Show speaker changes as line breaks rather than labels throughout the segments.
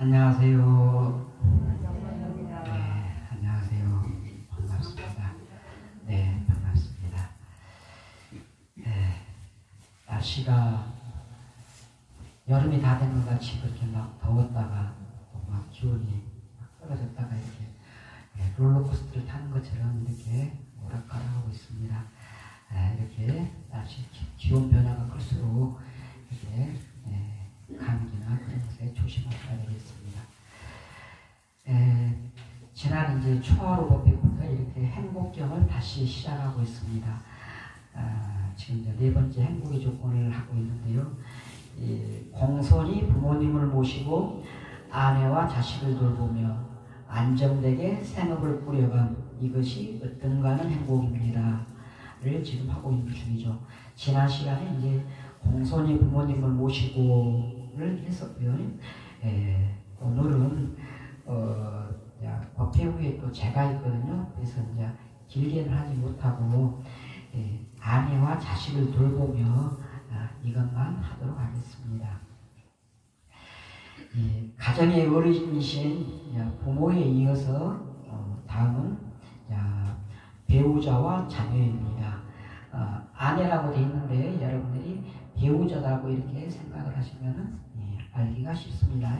안녕하세요. 네, 안녕하세요. 반갑습니다. 네, 반갑습니다. 네, 날씨가 여름이 다 된 것 같이 그렇게 막 더웠다가 또 막 기온이 막 떨어졌다가 이렇게 롤러코스터를 타는 것처럼 이렇게 오락가락하고 있습니다. 이렇게 날씨 기온 변화가 클수록 이렇게 감기나 그런 것에 조심하셔야 되겠습니다. 지난 이제 초하루 법회부터 이렇게 행복경을 다시 시작하고 있습니다. 지금 이제 네 번째 행복의 조건을 하고 있는데요. 공손히 부모님을 모시고 아내와 자식을 돌보며 안정되게 생업을 꾸려감, 이것이 어떤가는 행복입니다를 지금 하고 있는 중이죠. 지난 시간에 이제 공손히 부모님을 모시고를 했었고요. 오늘은 법회 후에 또 제가 있거든요. 그래서 이제 길게는 하지 못하고 아내와 자식을 돌보며 이것만 하도록 하겠습니다. 가정의 어르신이신 부모에 이어서 다음은 배우자와 자녀입니다. 아내라고 되어 있는데 여러분들이 배우자라고 이렇게 생각을 하시면 알기가 쉽습니다.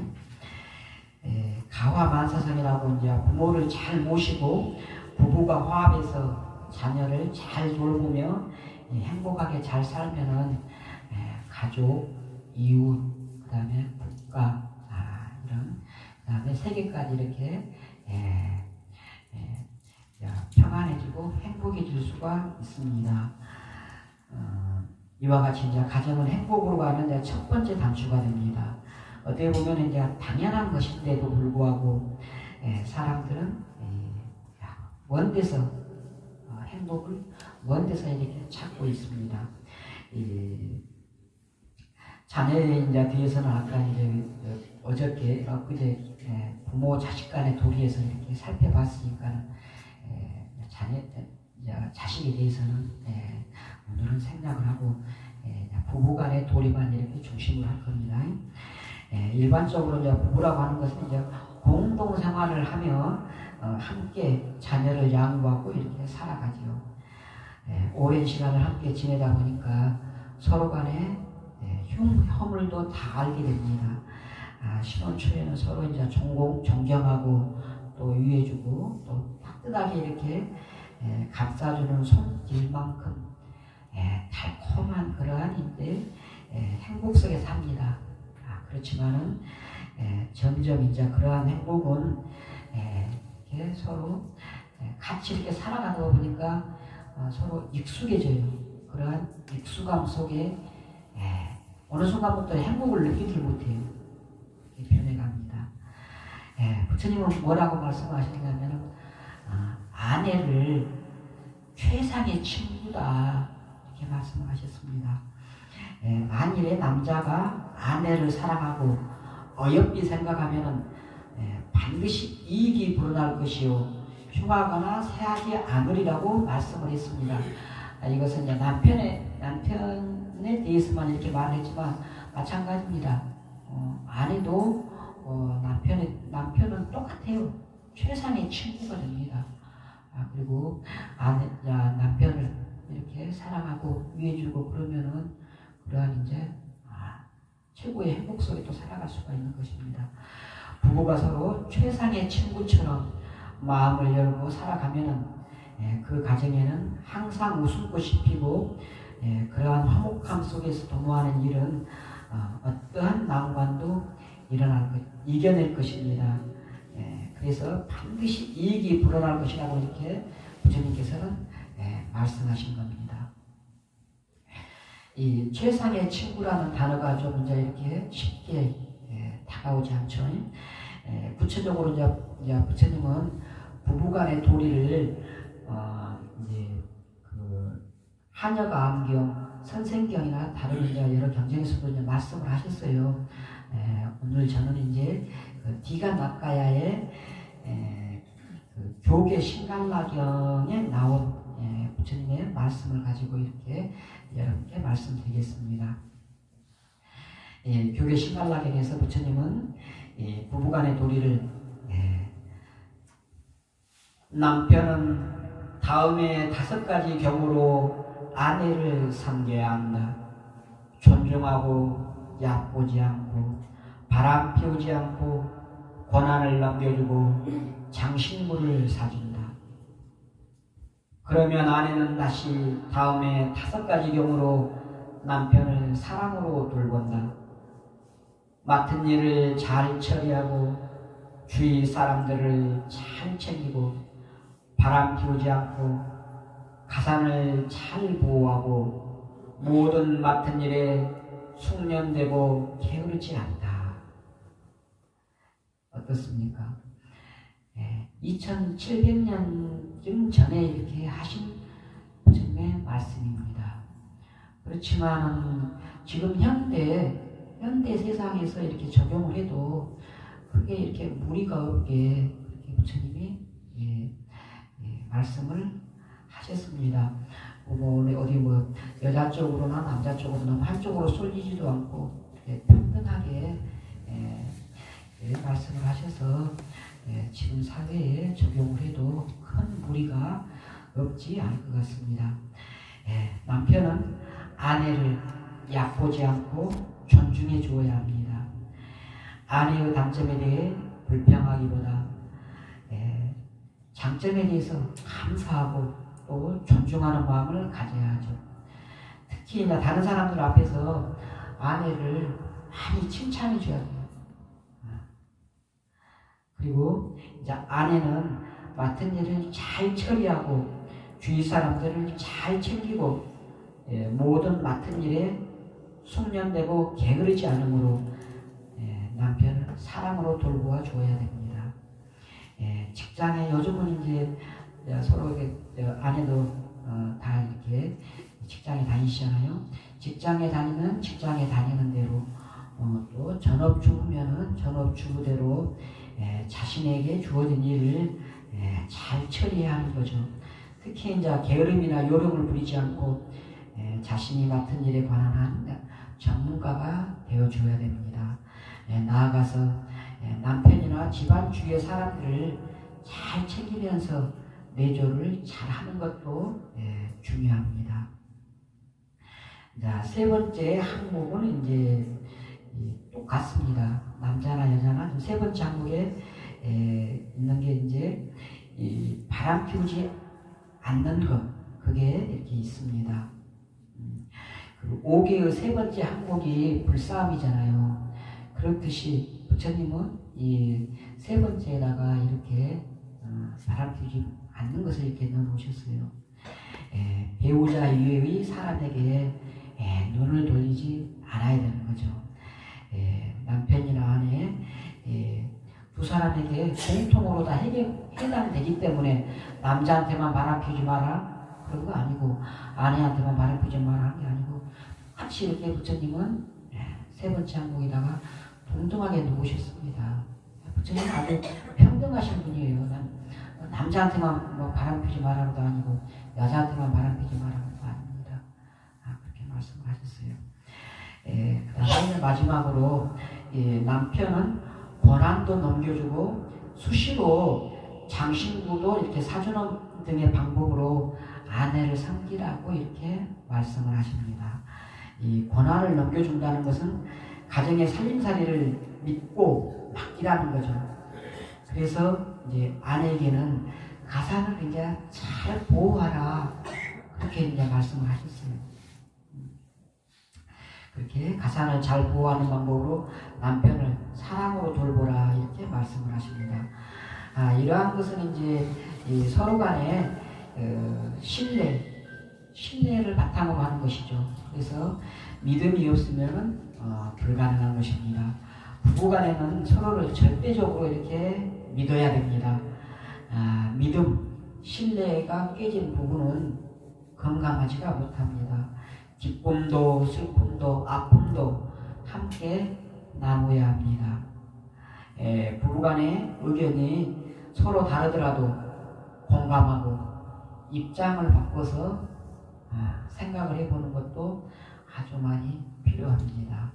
가화만사성이라고 이제 부모를 잘 모시고 부부가 화합해서 자녀를 잘 돌보며 행복하게 잘 살면은 가족, 이웃, 그 다음에 국가, 이런, 그 다음에 세계까지 이렇게 평안해지고 행복해질 수가 있습니다. 이와 같이 이제 가정은 행복으로 가는 첫 번째 단추가 됩니다. 어떻게 보면 이제 당연한 것인데도 불구하고 사람들은 먼 데서 행복을 먼 데서 이렇게 찾고 있습니다. 자녀에 이제 뒤에서는 아까 이제 어저께 엊그제 부모 자식 간의 도리에서 이렇게 살펴봤으니까 자식에 대해서는 오늘은 생략을 하고 부부 간의 도리만 이렇게 중심으로 할 겁니다. 일반적으로 이제 부부라고 하는 것은 이제 공동 생활을 하며 함께 자녀를 양육하고 이렇게 살아가지요. 오랜 시간을 함께 지내다 보니까 서로 간에 흉허물도 다 알게 됩니다. 신혼 초에는 서로 이제 존경하고 또 위해주고 또 따뜻하게 이렇게 감싸주는 손길만큼 달콤한 그러한 이제 행복 속에 삽니다. 그렇지만은 점점 이제 그러한 행복은 이렇게 서로 같이 이렇게 살아가다 보니까 서로 익숙해져요. 그러한 익숙함 속에 어느 순간부터 행복을 느끼질 못해요. 변해갑니다. 부처님은 뭐라고 말씀하시냐면 아내를 최상의 친구다 이렇게 말씀하셨습니다. 만일에 남자가 아내를 사랑하고 어여삐 생각하면 반드시 이익이 불어날 것이요 흉하거나 새하지 않으리라고 말씀을 했습니다. 이것은 이제 남편에 대해서만 이렇게 말했지만 마찬가지입니다. 아내도 남편은 똑같아요. 최상의 친구가 됩니다. 그리고 남편을 이렇게 사랑하고 위해주고 그러면은 그러한 이제 최고의 행복 속에 또 살아갈 수가 있는 것입니다. 부부가 서로 최상의 친구처럼 마음을 열고 살아가면은 그 가정에는 항상 웃음꽃이 피고 그러한 화목함 속에서 도모하는 일은 어떠한 난관도 이겨낼 것입니다. 그래서 반드시 이익이 불어날 것이라고 이렇게 부처님께서는 말씀하신 겁니다. 이 최상의 친구라는 단어가 좀 이제 이렇게 쉽게 다가오지 않죠. 구체적으로 이제 부처님은 부부간의 도리를 이제 그 한여가 암경, 선생경이나 다른 이제 여러 경전에서도 이제 말씀을 하셨어요. 오늘 저는 이제 그 디가 나카야의 그 교계 신갈라경에 나온 부처님의 말씀을 가지고 이렇게 여러분께 말씀드리겠습니다. 교계 신갈락에서 부처님은 부부간의 도리를 남편은 다음에 5가지 경우로 아내를 섬겨야 한다. 존중하고 얕보지 않고 바람 피우지 않고 고난을 넘겨주고 장신구를 사준다. 그러면 아내는 다시 다음에 5가지 경우로 남편을 사랑으로 돌본다. 맡은 일을 잘 처리하고 주위 사람들을 잘 챙기고 바람 피우지 않고 가산을 잘 보호하고 모든 맡은 일에 숙련되고 게으르지 않다. 어떻습니까? 2700년쯤 전에 이렇게 하신 부처님의 말씀입니다. 그렇지만 지금 현대 세상에서 이렇게 적용을 해도 크게 이렇게 무리가 없게 그렇게 부처님이 말씀을 하셨습니다. 어디 여자 쪽으로나 남자 쪽으로나 한쪽으로 쏠리지도 않고 평등하게 말씀을 하셔서 지금 사회에 적용을 해도 큰 무리가 없지 않을 것 같습니다. 남편은 아내를 얕보지 않고 존중해 주어야 합니다. 아내의 단점에 대해 불평하기보다 장점에 대해서 감사하고 또 존중하는 마음을 가져야 하죠. 특히 다른 사람들 앞에서 아내를 많이 칭찬해 줘야 돼요. 그리고 이제 아내는 맡은 일을 잘 처리하고 주위 사람들을 잘 챙기고 모든 맡은 일에 숙련되고 게으르지 않으므로 남편을 사랑으로 돌보아 줘야 됩니다. 직장에 요즘은 이제 서로 아내도 다 이렇게 직장에 다니시잖아요. 직장에 다니면 직장에 다니는 대로 또 전업주부면은 전업주부대로 자신에게 주어진 일을 잘 처리해야 하는 거죠. 특히 이제 게으름이나 요령을 부리지 않고 자신이 맡은 일에 관한 전문가가 되어줘야 됩니다. 나아가서 남편이나 집안 주위의 사람들을 잘 챙기면서 내조를 잘 하는 것도 중요합니다. 자, 3번째 항목은 이제 똑같습니다. 남자나 여자나 3번째 항목에 있는 게 이제 바람 피우지 않는 것, 그게 이렇게 있습니다. 그리고 5개의 3번째 항목이 불사함이잖아요. 그렇듯이 부처님은 이 3번째에다가 이렇게 바람 피우지 않는 것을 이렇게 넣어놓으셨어요. 배우자 이외의 사람에게 눈을 돌리지 않아야 되는 거죠. 남편이나 아내 두 사람에게 공통으로 다 해당되기 때문에 남자한테만 바람 피우지 마라 그런 거 아니고 아내한테만 바람 피우지 마라 하는 게 아니고 같이 이렇게 부처님은 3번째 항목에다가 동등하게 놓으셨습니다. 부처님 아주 평등하신 분이에요. 남자한테만 바람 피우지 마라도 아니고 여자한테만 바람 피우지 마라도 아닙니다. 그렇게 말씀을 하셨어요. 그다음에 마지막으로 남편은 권한도 넘겨주고 수시로 장신구도 이렇게 사주는 등의 방법으로 아내를 섬기라고 이렇게 말씀을 하십니다. 이 권한을 넘겨준다는 것은 가정의 살림살이를 믿고 맡기라는 거죠. 그래서 이제 아내에게는 가산을 굉장히 잘 보호하라 그렇게 이제 말씀을 하셨어요. 그렇게 가산을 잘 보호하는 방법으로 남편을 사랑으로 돌보라 이렇게 말씀을 하십니다. 이러한 것은 이제 서로 간에 신뢰를 바탕으로 하는 것이죠. 그래서 믿음이 없으면 불가능한 것입니다. 부부간에는 서로를 절대적으로 이렇게 믿어야 됩니다. 믿음, 신뢰가 깨진 부부는 건강하지가 못합니다. 기쁨도 슬픔도 아픔도 함께 나눠야 합니다. 부부간의 의견이 서로 다르더라도 공감하고 입장을 바꿔서 생각을 해보는 것도 아주 많이 필요합니다.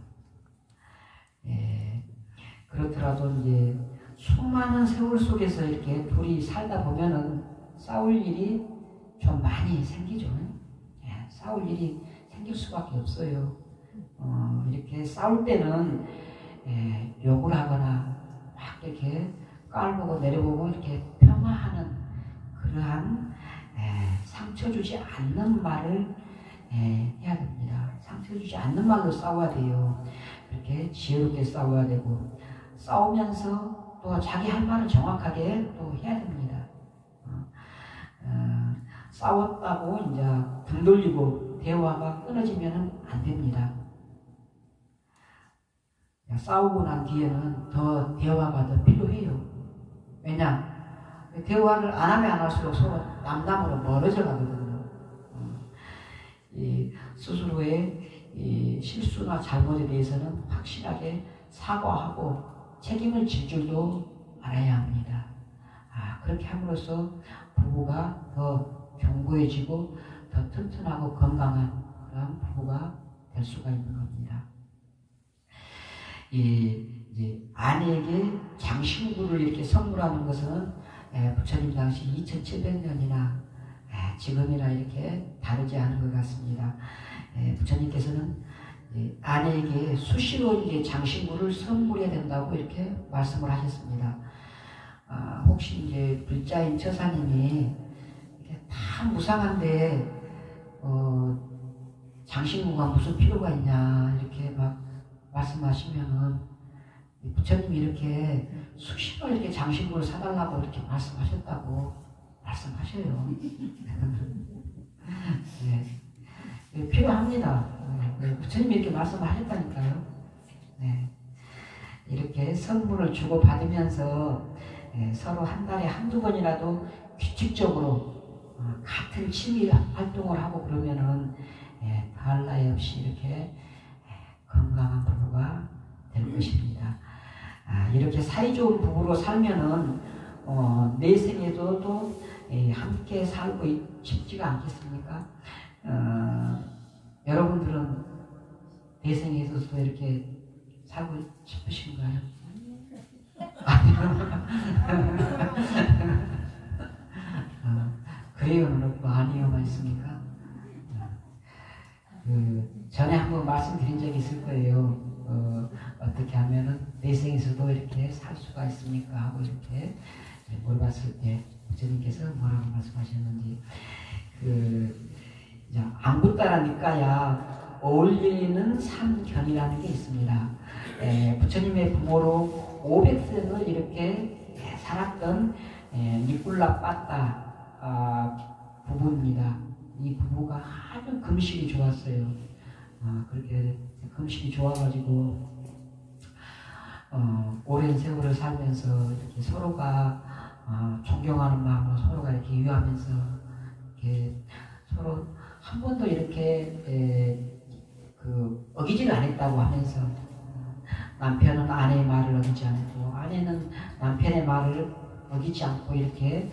예, 그렇더라도 이제 수많은 세월 속에서 이렇게 둘이 살다 보면은 싸울 일이 좀 많이 생기죠. 예, 싸울 일이 생길 수밖에 없어요. 이렇게 싸울 때는 욕을 하거나 막 이렇게 깔보고 내려보고 이렇게 폄하하는 그러한 상처 주지 않는 말을 해야 됩니다. 상처 주지 않는 말로 싸워야 돼요. 그렇게 지혜롭게 싸워야 되고 싸우면서 또 자기 할 말을 정확하게 또 해야 됩니다. 싸웠다고 이제 등 돌리고 대화가 끊어지면 안 됩니다. 싸우고 난 뒤에는 더 대화가 더 필요해요. 왜냐? 대화를 안 하면 안 할수록 서로 남남으로 멀어져 가거든요. 스스로의 실수나 잘못에 대해서는 확실하게 사과하고 책임을 질 줄도 알아야 합니다. 그렇게 함으로써 부부가 더 견고해지고 더 튼튼하고 건강한 그런 부부가 될 수가 있는 겁니다. 이제 아내에게 장신구를 이렇게 선물하는 것은 부처님 당시 2700년이나 지금이나 이렇게 다르지 않은 것 같습니다. 부처님께서는 아내에게 수시로 이제 장신구를 선물해야 된다고 이렇게 말씀을 하셨습니다. 혹시 이제 불자인 처사님이 이렇게 다 무상한데 장신구가 무슨 필요가 있냐 이렇게 막 말씀하시면은 부처님이 이렇게 수시로 이렇게 장신구를 사달라고 이렇게 말씀하셨다고 말씀하셔요. 네, 필요합니다. 부처님이 이렇게 말씀하셨다니까요. 네, 이렇게 선물을 주고 받으면서 서로 한 달에 한두 번이라도 규칙적으로 같은 취미 활동을 하고 그러면은 더할 나위 없이 이렇게 건강한 부부가 될 것입니다. 이렇게 사이좋은 부부로 살면은 내 생에도 또 함께 살고 싶지가 않겠습니까? 여러분들은 내 생에서도 이렇게 살고 싶으신가요? 그래요는 없고 아니요만 있습니까? 전에 한번 말씀드린 적이 있을 거예요. 어떻게 하면은 내 생에서도 이렇게 살 수가 있습니까? 하고 이렇게 물어봤을 때 부처님께서 뭐라고 말씀하셨는지 안붙다라니까야 어울리는 삼견이라는 게 있습니다. 부처님의 부모로 500생을 이렇게 살았던 니꿀라 빠따 부부입니다. 이 부부가 아주 금실이 좋았어요. 그렇게 금실이 좋아가지고 오랜 세월을 살면서 이렇게 서로가 존경하는 마음으로 서로가 이렇게 유하면서 이렇게 서로 한 번도 이렇게 어기지를 않았다고 하면서 남편은 아내의 말을 어기지 않고 아내는 남편의 말을 어기지 않고 이렇게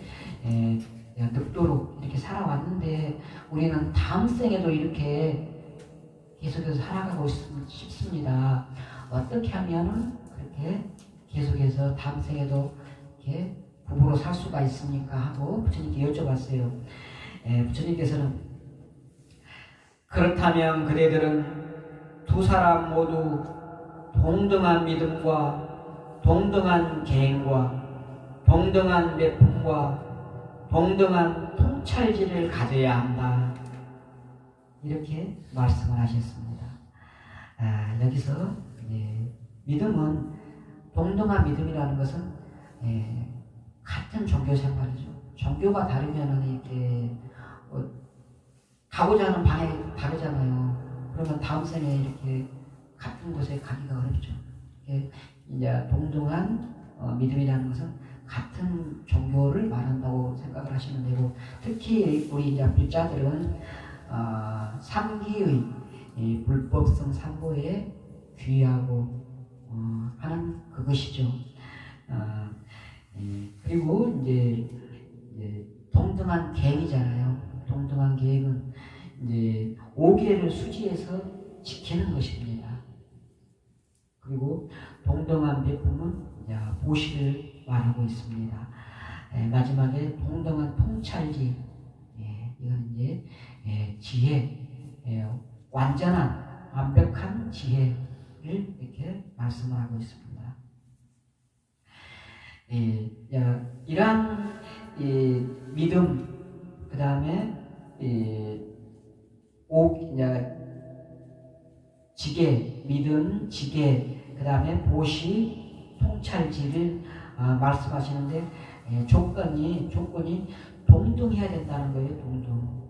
늙도록 이렇게 살아왔는데 우리는 다음 생에도 이렇게 계속해서 살아가고 싶습니다. 어떻게 하면은 그렇게 계속해서 다음 생에도 이렇게 부부로 살 수가 있습니까? 하고 부처님께 여쭤봤어요. 부처님께서는 그렇다면 그대들은 두 사람 모두 동등한 믿음과 동등한 계행과 동등한 내품과 동등한 통찰지를 가져야 한다. 이렇게 말씀을 하셨습니다. 여기서 믿음은 동등한 믿음이라는 것은 같은 종교 생활이죠. 종교가 다르면은 이렇게 가고자 하는 방향이 다르잖아요. 그러면 다음 생에 이렇게 같은 곳에 가기가 어렵죠. 이제 동등한 믿음이라는 것은 같은 종교를 말한다고 생각을 하시면 되고, 특히 우리 이제 불자들은 삼기의 불법성 삼보에 귀하고 하는 그것이죠. 그리고 이제 동등한 계행이잖아요. 동등한 계행은 이제 5계를 수지해서 지키는 것입니다. 그리고 동등한 베품은 이제 보시를 말하고 있습니다. 마지막에 동등한 통찰지, 이건 이제 지혜, 완전한 완벽한 지혜를 이렇게 말씀을 하고 있습니다. 이러한 믿음, 그 다음에 지혜, 믿음, 지혜, 그 다음에 보시, 통찰지를 말씀하시는데 조건이 동등해야 된다는 거예요. 동등.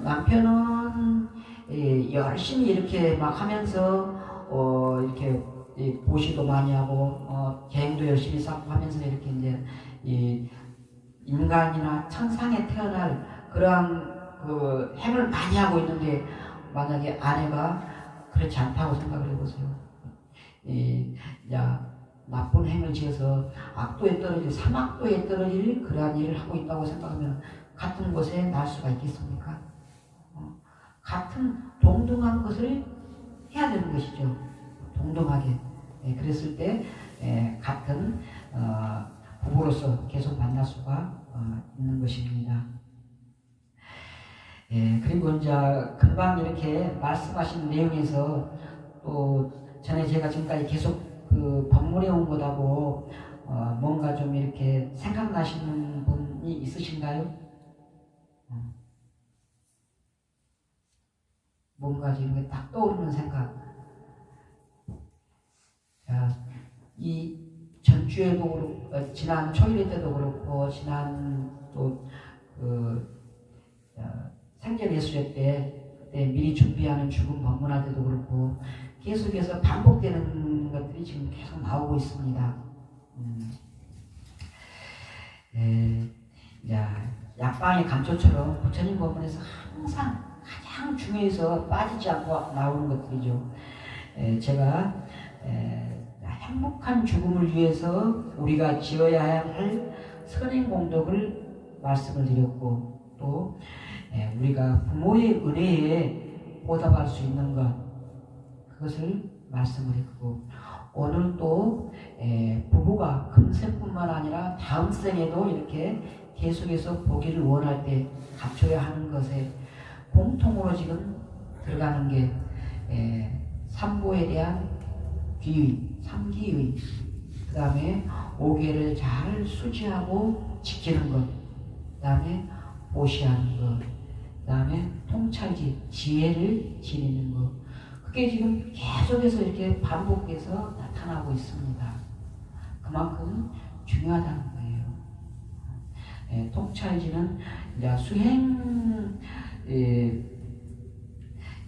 남편은 열심히 이렇게 막 하면서 이렇게 보시도 많이 하고 계행도 열심히 쌓고 하면서 이렇게 이제 인간이나 천상에 태어날 그러한 그 행을 많이 하고 있는데 만약에 아내가 그렇지 않다고 생각을 해보세요. 나쁜 행을 지어서 악도에 떨어질 삼악도에 떨어질 그러한 일을 하고 있다고 생각하면 같은 곳에 날 수가 있겠습니까? 같은 동등한 것을 해야 되는 것이죠. 동등하게. 그랬을 때 같은 부부로서 계속 만날 수가 있는 것입니다. 그리고 이제 금방 이렇게 말씀하신 내용에서 또 전에 제가 지금까지 계속 그 법문해 온 것하고 뭔가 좀 이렇게 생각나시는 분이 있으신가요? 뭔가 지금 딱 떠오르는 생각. 자, 이 전주에도 그렇고 지난 초일회 때도 그렇고 지난 또 생전예술회 때 그때 미리 준비하는 죽음 법문할 때도 그렇고 계속해서 반복되는 것들이 지금 계속 나오고 있습니다. 약방의 감초처럼 부처님 법문에서 항상 가장 중요해서 빠지지 않고 나오는 것들이죠. 제가 행복한 죽음을 위해서 우리가 지어야 할 선행공덕을 말씀을 드렸고 또 우리가 부모의 은혜에 보답할 수 있는 것 그것을 말씀을 했고 오늘 또 부부가 금생뿐만 아니라 다음 생에도 이렇게 계속해서 보기를 원할 때 갖춰야 하는 것에 공통으로 지금 들어가는 게 삼보에 대한 귀의, 삼기의, 그 다음에 오계를 잘 수지하고 지키는 것, 그 다음에 보시하는 것, 그 다음에 통찰지, 지혜를 지니는 것. 그게 지금 계속해서 이렇게 반복해서 나타나고 있습니다. 그만큼 중요하다는 거예요. 통찰지는 이제 수행,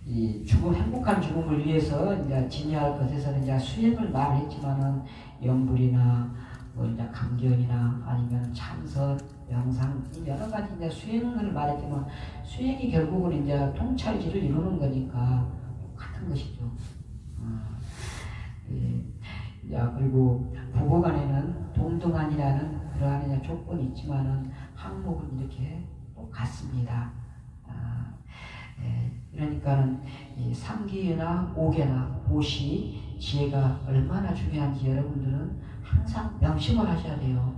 이 죽음, 행복한 죽음을 위해서 이제 지녀할 것에서는 이제 수행을 말했지만은 염불이나 뭐 이제 강견이나 아니면 참선, 명상 여러 가지 이제 수행을 말했지만 수행이 결국은 이제 통찰지를 이루는 거니까 같은 것이죠. 그리고 부부간에는 동등한이라는 그러한 조건이 있지만은 항목은 이렇게 똑같습니다. 그러니까는 이 삼기나 오계나 보시, 지혜가 얼마나 중요한지 여러분들은 항상 명심을 하셔야 돼요.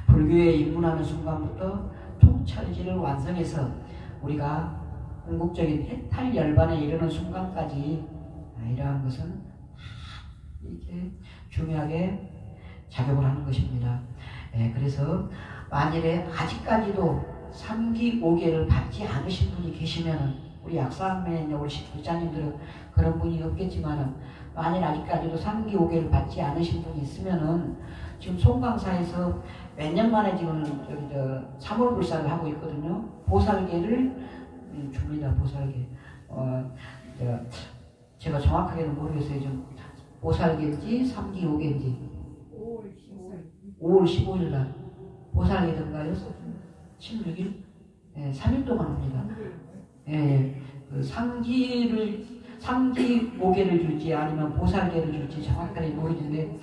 불교에 입문하는 순간부터 통찰지를 완성해서 우리가 궁극적인 해탈 열반에 이르는 순간까지 이러한 것은 이렇게 중요하게 작용을 하는 것입니다. 그래서 만일에 아직까지도 3기 5개를 받지 않으신 분이 계시면은 우리 약사함에 우리 부자님들은 그런 분이 없겠지만은 만일 아직까지도 3기 5개를 받지 않으신 분이 있으면은 지금 송강사에서 몇 년 만에 지금 저기 3월 불사를 하고 있거든요. 보살계를 줍니다. 보살계. 제가 정확하게는 모르겠어요. 좀 보살계인지 3기 5개인지 5월 15일 날 보살계던가요? 16일? 3일 동안 합니다. 그 상기 5개를 줄지 아니면 보살계를 줄지 정확하게 모르겠는데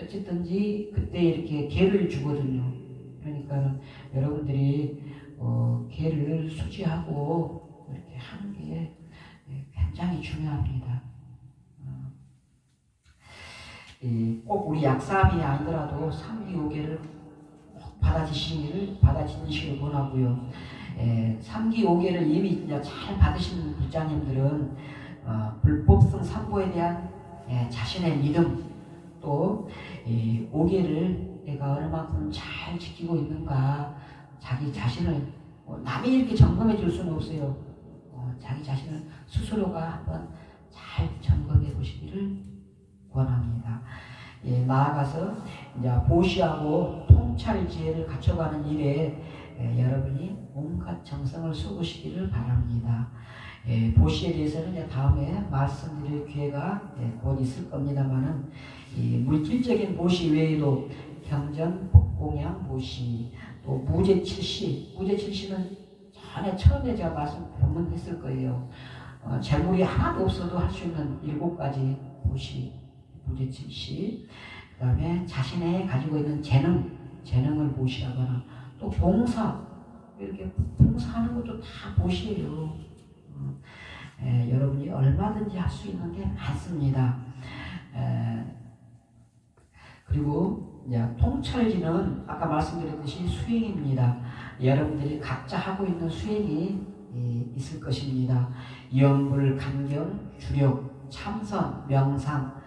어쨌든지 그때 이렇게 계를 주거든요. 그러니까 여러분들이 계를 수지하고 이렇게 하는 게 굉장히 중요합니다. 꼭 우리 약사함이 아니더라도 3기 5개를 받아지시기를 원하고요. 3기 5개를 이미 이제 잘 받으신 불자님들은 불법성 삼보에 대한 자신의 믿음, 또 5개를 내가 얼마만큼 잘 지키고 있는가, 자기 자신을 남이 이렇게 점검해 줄 수는 없어요. 자기 자신을 스스로가 한번 잘 점검해 보시기를 원합니다. 나아가서 이제 보시하고 통찰 지혜를 갖춰가는 일에 여러분이 온갖 정성을 쏟으시기를 바랍니다. 보시에 대해서는 이제 다음에 말씀드릴 기회가 곧 있을 겁니다만은 물질적인 보시 외에도 경전, 복공양 보시, 또 무제칠시는 전에 처음에 제가 본문했을 거예요. 재물이 하나도 없어도 할 수 있는 7가지 보시, 무제칠시, 그 다음에 자신의 가지고 있는 재능을 보시하거나, 또 봉사, 이렇게 봉사하는 것도 다 보시예요. 여러분이 얼마든지 할 수 있는 게 많습니다. 그리고 이제 통찰지는 아까 말씀드렸듯이 수행입니다. 여러분들이 각자 하고 있는 수행이 있을 것입니다. 영불, 간경, 주력, 참선, 명상,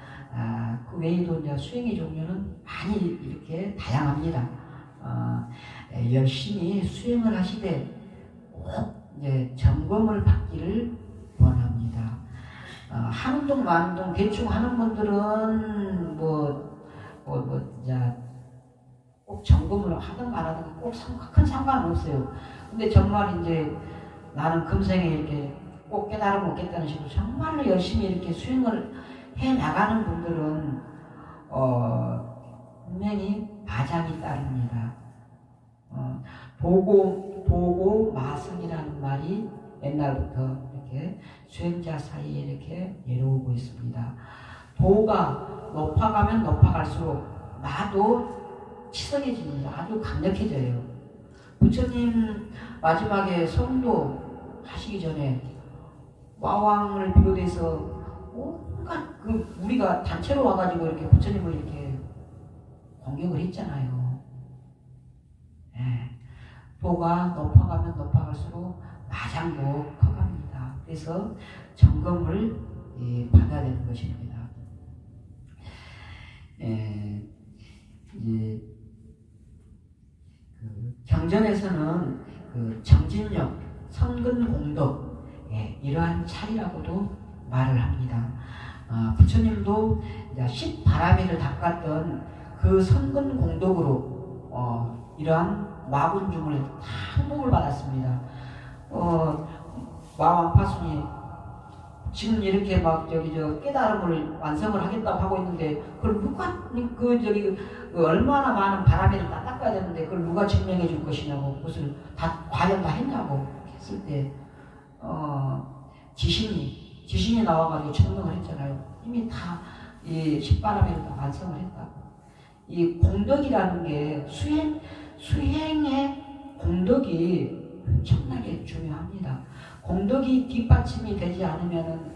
그 외에도 이제 수행의 종류는 많이 이렇게 다양합니다. 열심히 수행을 하시되 꼭 이제 점검을 받기를 원합니다. 하는 동 마는 동 대충 하는 분들은 이제 꼭 점검을 하든 말하든 꼭 큰 상관은 없어요. 근데 정말 이제 나는 금생에 이렇게 꼭 깨달음 얻겠다는 식으로 정말로 열심히 이렇게 수행을 해 나가는 분들은 분명히 마장이 따릅니다. 도고 마승이라는 말이 옛날부터 이렇게 수행자 사이에 이렇게 내려오고 있습니다. 도가 높아가면 높아갈수록 나도 치성해집니다. 아주 강력해져요. 부처님 마지막에 성도 하시기 전에 와왕을 비롯해서 온갖 우리가 단체로 와가지고 이렇게 부처님을 이렇게 공격을 했잖아요. 도가 높아가면 높아갈수록 마장도 커갑니다. 그래서 점검을 받아야 되는 것입니다. 이제 경전에서는 정진력, 선근공덕, 이러한 차이라고도 말을 합니다. 부처님도 10바라미를 닦았던 그 선근공덕으로 이러한 마군중을 다 항복을 받았습니다. 마왕파순이 지금 이렇게 막 깨달음을 완성을 하겠다고 하고 있는데 그걸 누가 얼마나 많은 바람에를 다 닦아야 되는데 그걸 누가 증명해 줄 것이냐고, 그것을 과연 다 했냐고 했을 때 지신이 나와가지고 증명을 했잖아요. 이미 다 이 10바람에를 다 완성을 했다고. 이 공덕이라는 게 수행의 공덕이 엄청나게 중요합니다. 공덕이 뒷받침이 되지 않으면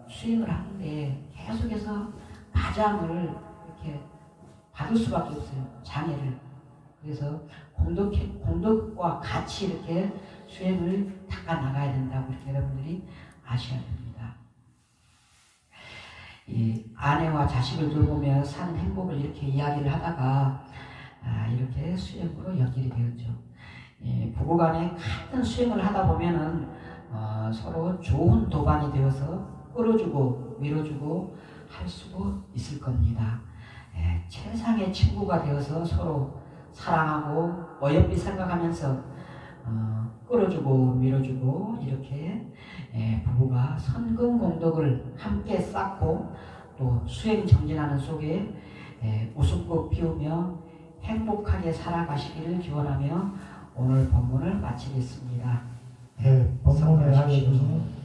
수행을 하는데 계속해서 마장을 이렇게 받을 수밖에 없어요. 장애를. 그래서 공덕과 같이 이렇게 수행을 닦아 나가야 된다고 이렇게 여러분들이 아셔야 됩니다. 이 아내와 자식을 돌보며 사는 행복을 이렇게 이야기를 하다가 이렇게 수행으로 연결이 되었죠. 부부간에 같은 수행을 하다 보면은 서로 좋은 도반이 되어서 끌어주고 밀어주고 할 수 있을 겁니다. 최상의 친구가 되어서 서로 사랑하고 어여삐 생각하면서 끌어주고 밀어주고 이렇게 부부가 선근공덕을 함께 쌓고 또 수행 정진하는 속에 웃음꽃 피우며 행복하게 살아가시기를 기원하며 오늘 본문을 마치겠습니다.
네, 본문을 하게 되면